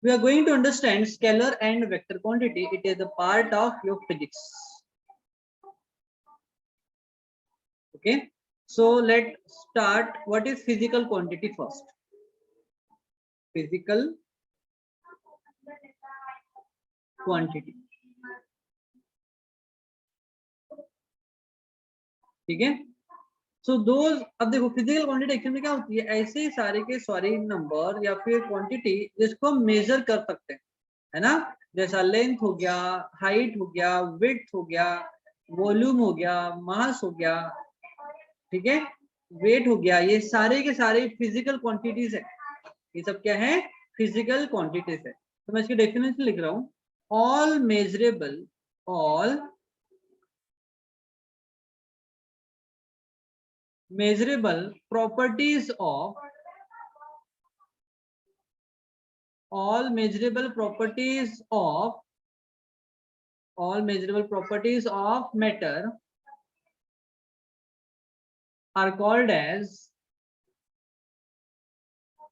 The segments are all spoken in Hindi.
We are going to understand scalar and vector quantity. It is a part of your physics. Okay, so let's start. What is physical quantity first? Physical quantity. ठीक है, सो दोज, अब देखो फिजिकल क्वांटिटी एक्चुअली में क्या होती है, ऐसे सारे के सारे नंबर या फिर क्वांटिटी जिसको हम मेजर कर सकते हैं, है ना, जैसा लेंथ हो गया, हाइट हो गया, विड्थ हो गया, वॉल्यूम हो गया, मास हो गया, ठीक है, वेट हो गया, ये सारे के सारे फिजिकल क्वांटिटीज है। ये सब क्या है, फिजिकल क्वांटिटीज है। तो मैं इसकी डेफिनेशन लिख रहा हूँ, all measurable, all measurable properties of, all measurable properties of, all measurable properties of matter are called as,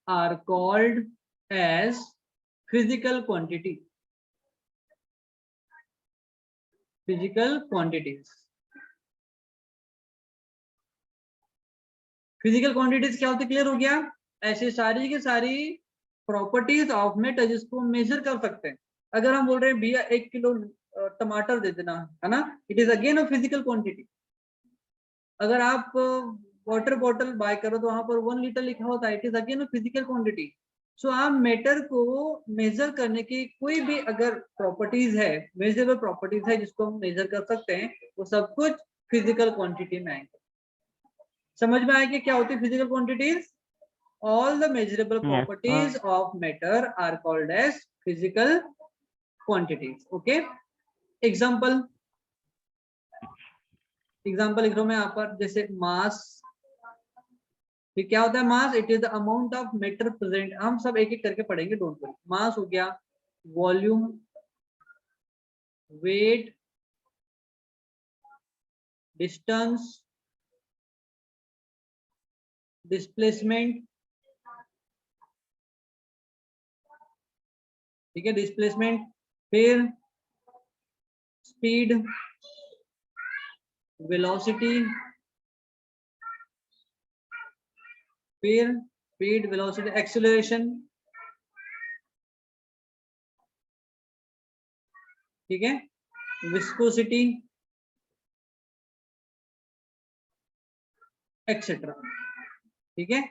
are called as physical quantity, physical quantities। Physical quantities क्या होती है, क्लियर हो गया, ऐसे सारी की सारी प्रॉपर्टीज ऑफ मैटर जिसको मेजर कर सकते हैं। अगर हम बोल रहे हैं भैया 1 किलो टमाटर दे देना, है ना, it is again a physical quantity. अगर आप वाटर बॉटल बाय करो तो वहां पर 1 लीटर लिखा होता है, it is again physical quantity. So आप मैटर को मेजर करने की कोई भी अगर प्रॉपर्टीज है, मेजरेबल प्रॉपर्टीज है जिसको हम मेजर कर सकते हैं, वो सब कुछ फिजिकल क्वांटिटी में आएंगे। समझ में आया कि क्या होती है physical quantities? All the measurable properties of matter are called as physical quantities. Okay, example, example लिख रहा हूं मैं यहाँ पर, जैसे मास, ये क्या होता है mass? It is the amount of matter present. हम सब एक एक करके पढ़ेंगे, डोंट वरी। मास हो गया, वॉल्यूम, वेट, डिस्टेंस, डिस्प्लेसमेंट, ठीक है, डिस्प्लेसमेंट, फिर स्पीड, वेलोसिटी, फिर स्पीड, वेलोसिटी, एक्सेलरेशन, ठीक है, विस्कोसिटी, एक्सेट्रा, ठीक है।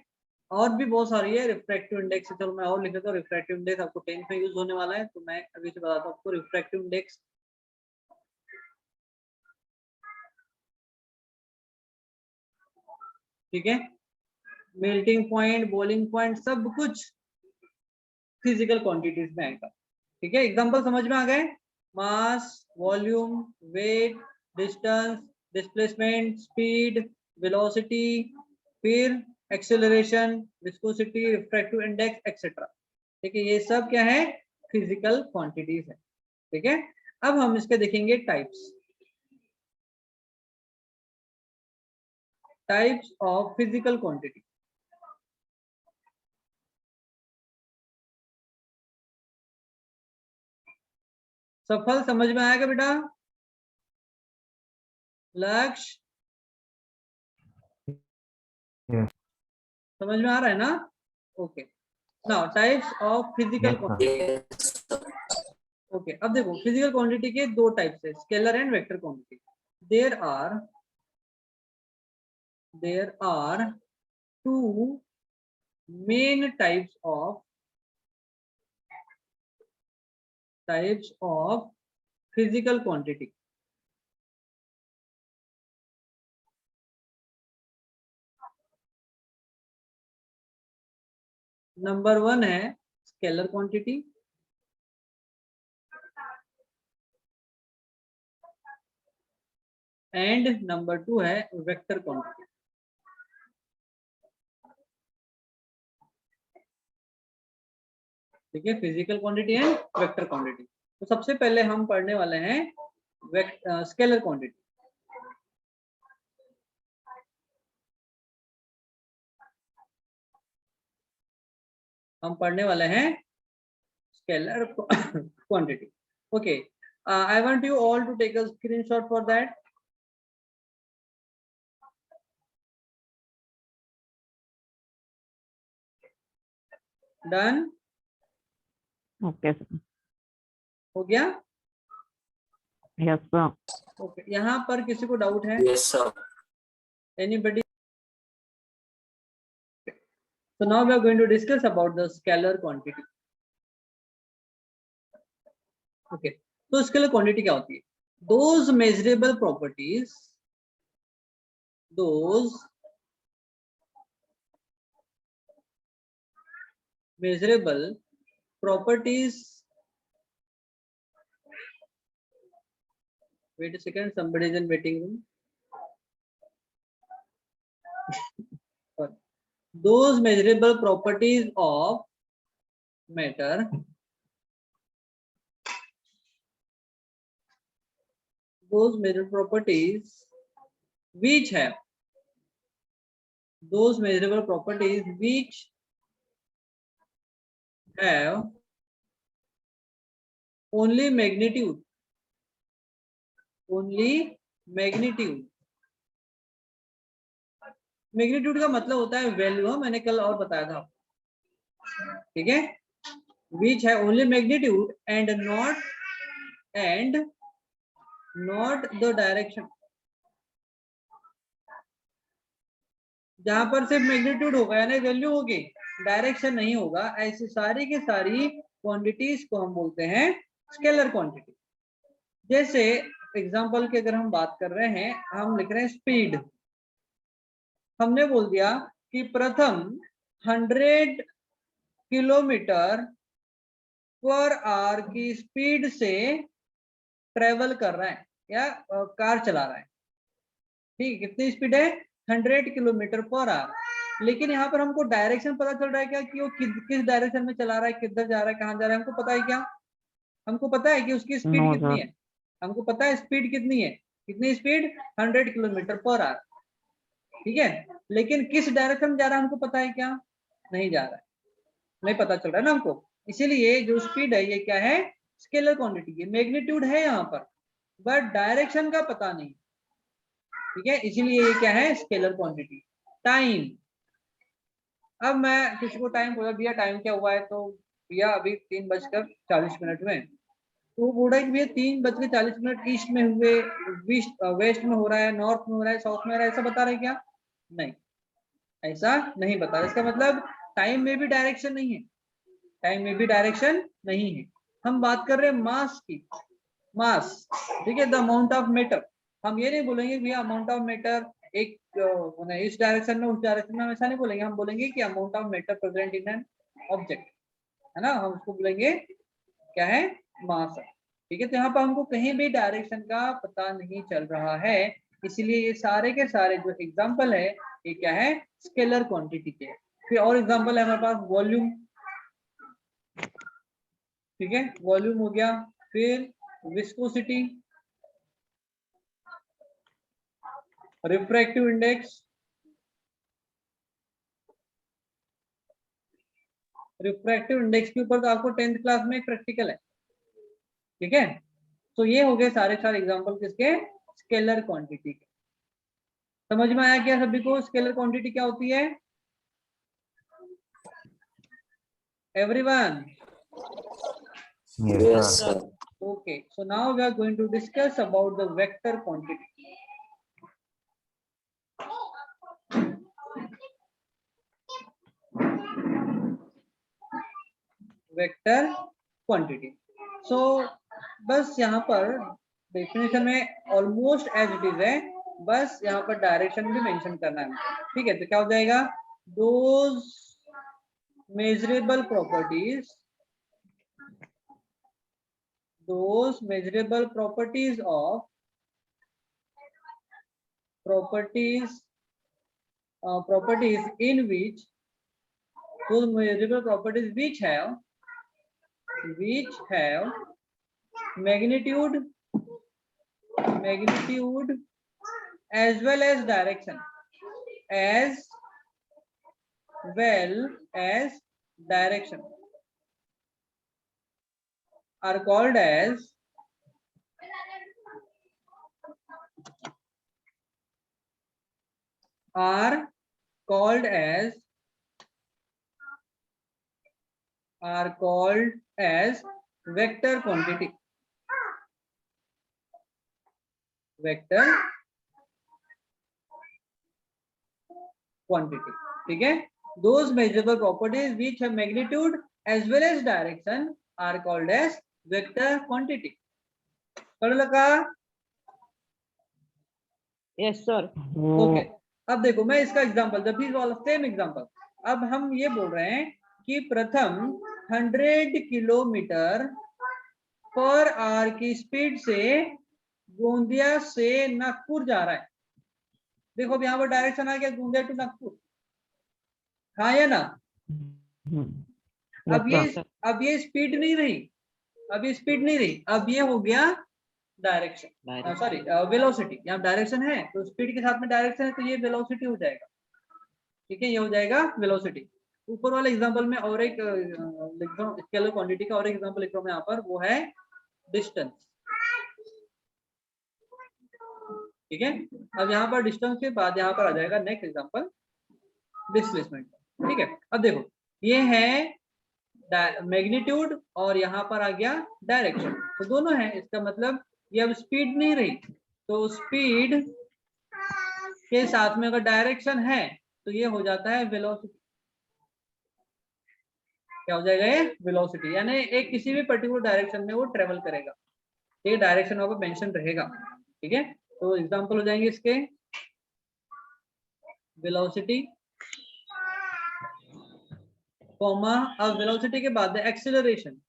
और भी बहुत सारी है, रिफ्रैक्टिव इंडेक्स, चलो मैं और लिख देता हूँ। रिफ्रैक्टिव इंडेक्स आपको 10th में यूज होने वाला है, तो मैं अभी से बताता हूँ आपको रिफ्रैक्टिव इंडेक्स। ठीक है, मेल्टिंग पॉइंट, बॉइलिंग पॉइंट, सब कुछ फिजिकल क्वांटिटीज में आएगा। ठीक है, एग्जांपल समझ में आ गए? Mass, volume, weight, distance, displacement, speed, velocity, फिर acceleration, viscosity, refractive index etcetera. ठीक है, ये सब क्या है? फिजिकल क्वांटिटीज है। ठीक है, अब हम इसके देखेंगे types, types of physical quantity. सफल समझ में आएगा बेटा? लक्ष्य समझ में आ रहा है ना? Okay, now types of physical quantity. Okay, अब देखो फिजिकल क्वांटिटी के दो टाइप्स है, scalar and vector quantity. There are two main types of physical quantity. Number 1 है स्केलर क्वांटिटी, एंड नंबर 2 है वेक्टर क्वांटिटी। ठीक है, physical quantity and vector quantity. तो सबसे पहले हम पढ़ने वाले हैं स्केलर क्वांटिटी। हम पढ़ने वाले हैं scalar quantity. Okay, I want you all to take a screenshot for that. Done? Okay, sir. हो गया? Yes, sir. Okay, यहाँ पर किसी को डाउट है? Yes, sir. Anybody? So now we are going to discuss about the scalar quantity. Okay, तो scalar quantity क्या होती है? Those measurable properties, those measurable properties. Wait a second, somebody is in waiting room. Those measurable properties of matter, those measurable properties which have, those measurable properties which have only magnitude, only magnitude. Magnitude का मतलब होता है वैल्यू, मैंने कल और बताया था, ठीक है, विच है only magnitude and not the direction. जहां पर सिर्फ मैग्नीट्यूड होगा यानी वैल्यू होगी, डायरेक्शन नहीं होगा, ऐसी सारी की सारी क्वांटिटीज को हम बोलते हैं स्केलर क्वांटिटी. जैसे एग्जांपल की अगर हम बात कर रहे हैं, हम लिख रहे हैं स्पीड. हमने बोल दिया कि प्रथम 100 किलोमीटर पर आवर की स्पीड से ट्रेवल कर रहा है या कार चला रहा है. ठीक है, कितनी स्पीड है? 100 किलोमीटर पर आवर. लेकिन यहाँ पर हमको डायरेक्शन पता चल रहा है क्या कि वो किस डायरेक्शन में चला रहा है, किधर जा रहा है, कहाँ जा रहा है, हमको पता है क्या? हमको पता है कि उसकी स्पीड No, कितनी sir. है? हमको पता है स्पीड कितनी है. कितनी स्पीड? 100 kilometre per hour. ठीक है, लेकिन किस डायरेक्शन में जा रहा है हमको पता है क्या? नहीं जा रहा है, नहीं पता चल रहा है ना हमको. इसीलिए जो स्पीड है ये क्या है? स्केलर क्वांटिटी है. मैग्नीट्यूड है यहाँ पर बट डायरेक्शन का पता नहीं. ठीक है, इसीलिए ये क्या है? Scalar quantity. टाइम. अब मैं किसी को टाइम बोला, भैया टाइम क्या हुआ है, तो भैया अभी 3:40 में. तो वो बोल रहा है कि भैया 3:40 ईस्ट में हुए, वेस्ट में हो रहा है, नॉर्थ में हो रहा है, साउथ में हो रहा है, ऐसा बता रहे क्या? नहीं, ऐसा नहीं बता रहा. इसका मतलब टाइम में भी डायरेक्शन नहीं है, टाइम में भी डायरेक्शन नहीं है. हम बात कर रहे हैं मास की, मास. ठीक है, द अमाउंट ऑफ मैटर. हम ये नहीं बोलेंगे भैया अमाउंट ऑफ मैटर एक इस डायरेक्शन में, उस डायरेक्शन में, हम ऐसा नहीं बोलेंगे. हम बोलेंगे कि amount of matter present in an object, है ना, हम उसको बोलेंगे क्या है? मास है. ठीक है, तो यहाँ पर हमको कहीं भी डायरेक्शन का पता नहीं चल रहा है, इसलिए ये सारे के सारे जो एग्जांपल है ये क्या है? स्केलर क्वांटिटी के. फिर और एग्जांपल है हमारे पास वॉल्यूम. ठीक है, वॉल्यूम हो गया. फिर viscosity, refractive index, refractive index के ऊपर तो आपको 10th क्लास में एक प्रैक्टिकल है. ठीक है, तो ये हो गए सारे एग्जांपल किसके? स्केलर क्वांटिटी के. समझ में आया क्या सभी को स्केलर क्वांटिटी क्या होती है? Everyone? Yes, sir. Okay, so now we are going to discuss about the vector quantity. Vector quantity. So बस यहाँ पर डेफिनेशन में ऑलमोस्ट एज इट इज है, बस यहाँ पर डायरेक्शन भी मेंशन करना है. ठीक है, तो क्या हो जाएगा? Those measurable properties, those measurable properties of properties in which, those measurable properties which have magnitude as well as direction, as well as direction. are called as vector quantity. Vector quantity. ठीक है, those measurable properties which have magnitude as well as direction are called as vector quantity. पढ़ लगा? Yes, sir. ओके, अब देखो मैं इसका एग्जांपल, द फीस वाला सेम एग्जांपल। अब हम ये बोल रहे हैं कि प्रथम 100 किलोमीटर पर आवर की स्पीड से गोंदिया से नागपुर जा रहा है। देखो अब यहाँ पर डायरेक्शन आ गया गोंदिया टू नागपुर, हाँ या ना? अब ये स्पीड नहीं रही, अब ये स्पीड नहीं रही, अब ये हो गया डायरेक्शन, सॉरी वेलोसिटी। यहाँ डायरेक्शन है तो स्पीड के साथ में डायरेक्शन है तो ये वेलोसिटी हो जाएगा। ठीक है, ये हो जाएगा वेलोसिटी। ऊपर वाले एग्जांपल में और एक लिख रहा हूँ, स्केलर क्वांटिटी का और एक एग्जांपल लिख रहा हूँ यहाँ पर, वो है डिस्टेंस। ठीक है, अब यहाँ पर डिस्टेंस के बाद यहाँ पर आ जाएगा नेक्स्ट एग्जांपल डिस्प्लेसमेंट। ठीक है, अब देखो ये है मैग्नीट्यूड और यहाँ पर आ गया डायरेक्शन, तो दोनों है। इसका मतलब ये अब स्पीड नहीं रही, तो स्पीड के साथ में अगर डायरेक्शन है तो ये हो जाता है वेलोसिटी। क्या हो जाएगा? ये वेलोसिटी, यानी एक किसी भी पर्टिकुलर डायरेक्शन में वो ट्रेवल करेगा। ठीक है, डायरेक्शन वहां पर मेंशन रहेगा। ठीक है, तो एग्जांपल हो जाएंगे इसके वेलोसिटी कॉमा, अब वेलोसिटी के बाद acceleration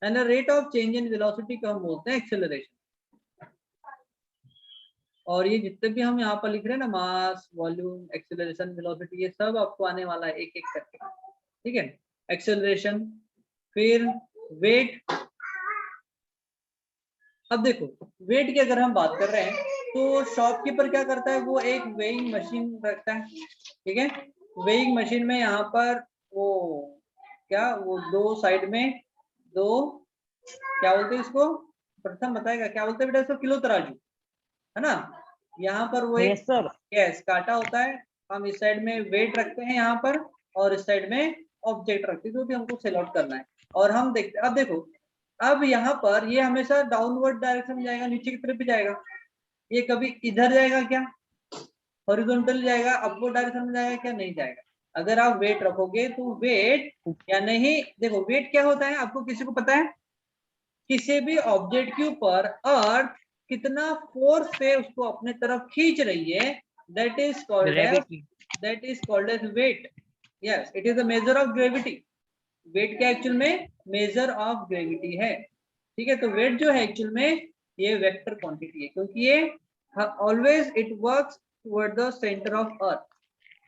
and the rate of change in velocity को हम बोलते हैं एक्सेलरेशन। और ये जितने भी हम यहाँ पर लिख रहे हैं ना, मास, वॉल्यूम, एक्सेलरेशन, वेलोसिटी, ये सब आपको आने वाला है एक एक करके। ठीक है, एक्सेलरेशन, फिर वेट। अब देखो वेट की अगर हम बात कर रहे हैं तो शॉपकीपर क्या करता है, वो एक वेइंग मशीन रखता है। ठीक है, वेइंग मशीन में यहाँ पर वो क्या, वो दो साइड में दो, क्या बोलते हैं इसको, प्रथम बताएगा क्या बोलते हैं बेटा इसको, किलो तराजू, है ना? यहाँ पर वो एक यस काटा होता है, हम इस साइड में वेट रखते हैं यहाँ पर, और इस साइड में ऑब्जेक्ट रखते हैं जो भी हमको सेलेक्ट करना है। और हम देखते, अब देखो अब यहाँ पर ये हमेशा डाउनवर्ड डायरेक्शन में जाएगा, नीचे की तरफ भी जाएगा। ये कभी इधर जाएगा क्या, हॉरिजॉन्टल जाएगा, अपवर्ड डायरेक्शन में जाएगा क्या? नहीं जाएगा। अगर आप वेट रखोगे तो वेट या नहीं, देखो वेट क्या होता है आपको किसी को पता है? किसी भी ऑब्जेक्ट के ऊपर अर्थ कितना फोर्स से उसको अपने तरफ खींच रही है, that is called as weight. Yes, it is a measure of gravity. Weight क्या एक्चुअल में मेजर ऑफ ग्रेविटी है। ठीक है, तो वेट जो है एक्चुअल में ये वेक्टर क्वांटिटी है, क्योंकि ये always it works toward the centre of earth.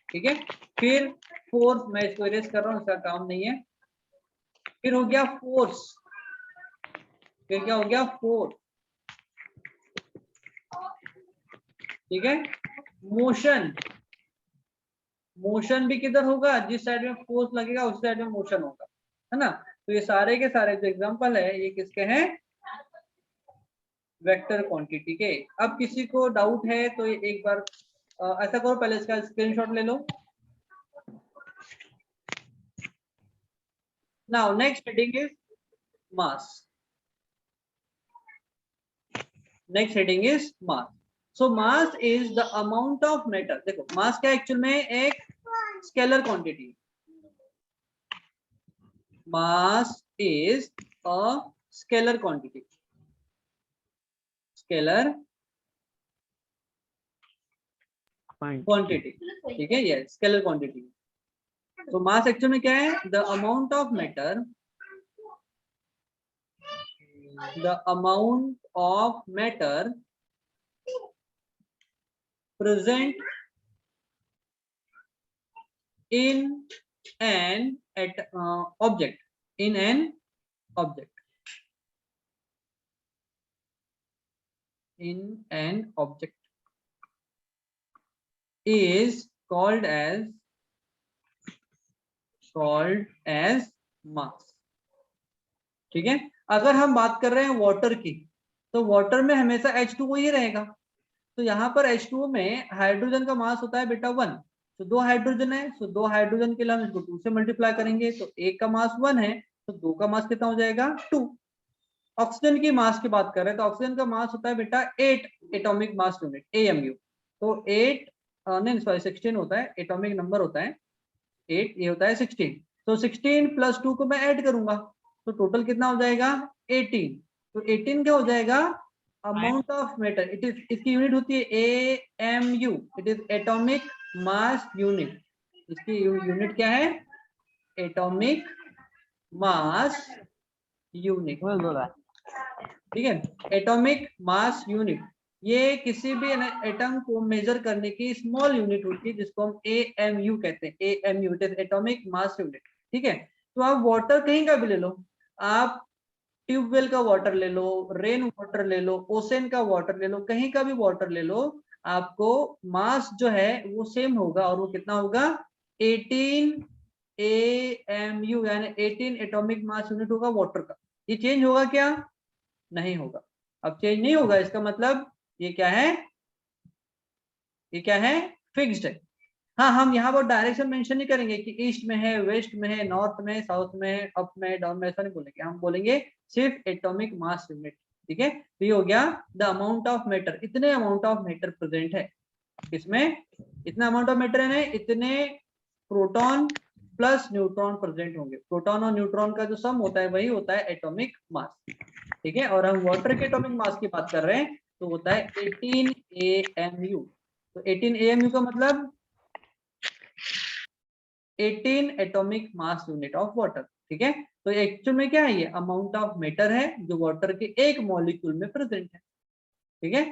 ठीक है, फिर फोर्स, मैं इसको इरेज कर रहा हूँ, इसका काम नहीं है। फिर हो गया फोर्स, फिर क्या हो गया? फोर्स। ठीक है, मोशन, मोशन भी किधर होगा? जिस साइड में फोर्स लगेगा उस साइड में मोशन होगा, है ना? तो ये सारे के सारे जो एग्जांपल है ये किसके हैं? वेक्टर क्वांटिटी के। अब किसी को डाउट है तो ये एक बार ऐसा करो, पहले इसका स्क्रीनशॉट ले लो। Now next heading is mass. Next heading is mass. So mass is the amount of matter. देखो मास क्या एक्चुअल में एक scalar quantity. Mass is a scalar quantity, scalar quantity. ठीक है, ये स्केलर क्वांटिटी। तो मास एक्चुअल में क्या है? The amount of matter, the amount of matter present in an object, in an object, in an object is called as mass। ठीक है, अगर हम बात कर रहे हैं वाटर की, तो वाटर में हमेशा H2O ही रहेगा। तो यहाँ पर H2O में हाइड्रोजन का मास होता है बेटा 1, तो 2 हाइड्रोजन है, तो 2 हाइड्रोजन के लिए हम इसको 2 से मल्टीप्लाई करेंगे, तो एक का मास 1 है, तो 2 का मास कितना हो जाएगा 2। ऑक्सीजन की मास की बात कर रहे हैं, तो ऑक्सीजन का मास होता है बेटा 8 एटॉमिक मास यूनिट AMU। तो 8 नहीं सॉरी 16 होता है, एटॉमिक नंबर होता है 8, ये होता है 16। तो 16 प्लस 2 को मैं ऐड करूंगा, तो टोटल कितना हो जाएगा 18। तो 18 क्या हो जाएगा amount of matter, it is, इसकी यूनिट होती है AMU, it is atomic mass unit. इसकी यूनिट क्या है एटॉमिक मास यूनिट, ठीक है, एटॉमिक मास यूनिट। ये किसी भी एटम को मेजर करने की स्मॉल यूनिट होती है जिसको हम AMU कहते हैं, AMU it is atomic mass unit, ठीक है। तो आप वाटर कहीं का भी ले लो, आप ट्यूबवेल का वाटर ले लो, रेन वाटर ले लो, ओशन का वाटर ले लो, कहीं का भी वाटर ले लो, आपको मास जो है वो सेम होगा, और वो कितना होगा 18 AMU, यानी 18 एटॉमिक मास यूनिट होगा वाटर का। ये चेंज होगा क्या, नहीं होगा। अब चेंज नहीं होगा इसका मतलब ये क्या है, ये क्या है फिक्स्ड है। हाँ, हम यहाँ पर डायरेक्शन मेंशन नहीं करेंगे कि ईस्ट में है, वेस्ट में है, नॉर्थ में है, साउथ में है, अप में है, डाउन में, ऐसा नहीं बोलेंगे, हम बोलेंगे सिर्फ एटॉमिक मास यूनिट, ठीक है। तो ये हो गया द अमाउंट ऑफ मैटर, इतने अमाउंट ऑफ मैटर प्रेजेंट है इसमें, इतना अमाउंट ऑफ मैटर है, इतने प्रोटॉन प्लस न्यूट्रॉन प्रेजेंट होंगे। प्रोटॉन और न्यूट्रॉन का जो सम होता है वही होता है एटॉमिक मास, ठीक है। और हम वाटर के एटॉमिक मास की बात कर रहे हैं, तो होता है 18 AMU। तो 18 AMU का मतलब 18 atomic mass unit of water, ठीक है। तो एक्चुअल में क्या है, ये अमाउंट ऑफ मैटर है जो वाटर के एक मॉलिक्यूल में प्रेजेंट है, ठीक है।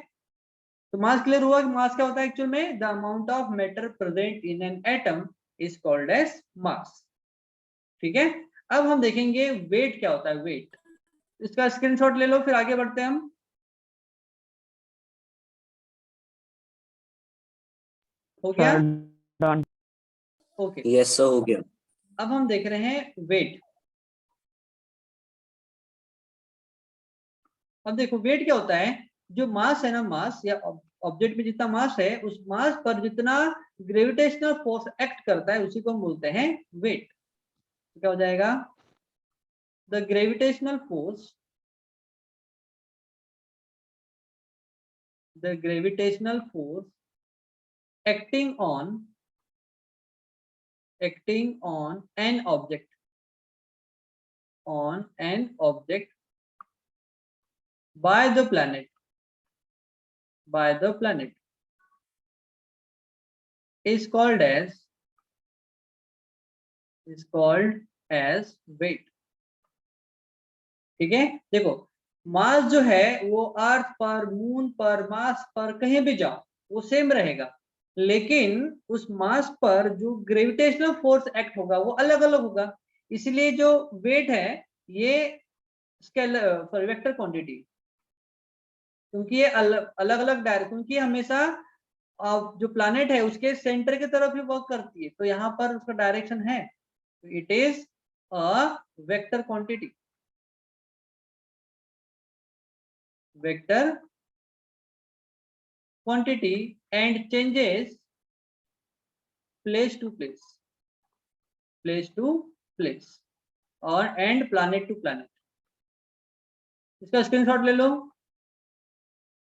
तो मास क्लियर हुआ कि मास क्या होता है एक्चुअल में, the amount of matter present in an atom is called as mass, ठीक है। अब हम देखेंगे वेट क्या होता है, वेट, इसका स्क्रीनशॉट ले लो फिर आगे बढ़ते हैं हम। हो गया, डन। ओके। यस सर हो गया। अब हम देख रहे हैं वेट। अब देखो वेट क्या होता है, जो मास है ना, मास या ऑब्जेक्ट में जितना मास है, उस मास पर जितना ग्रेविटेशनल फोर्स एक्ट करता है उसी को हम बोलते हैं वेट। तो क्या हो जाएगा, the gravitational force, the gravitational force acting on an object, on an object by the planet, by the planet is called as, is called as weight, ठीक है। देखो मास जो है वो अर्थ पर, मून पर, मार्स पर कहीं भी जाओ वो सेम रहेगा, लेकिन उस मास पर जो ग्रेविटेशनल फोर्स एक्ट होगा वो अलग अलग होगा। इसलिए जो वेट है ये स्केलर सॉरी वेक्टर क्वांटिटी, क्योंकि ये अलग अलग डायरेक्शन, क्योंकि हमेशा जो प्लैनेट है उसके सेंटर की तरफ ही वर्क करती है, तो यहाँ पर उसका डायरेक्शन है, तो it is a vector quantity, vector quantity and changes place to place, place to place और एंड प्लैनेट टू प्लैनेट। इसका स्क्रीनशॉट ले लो।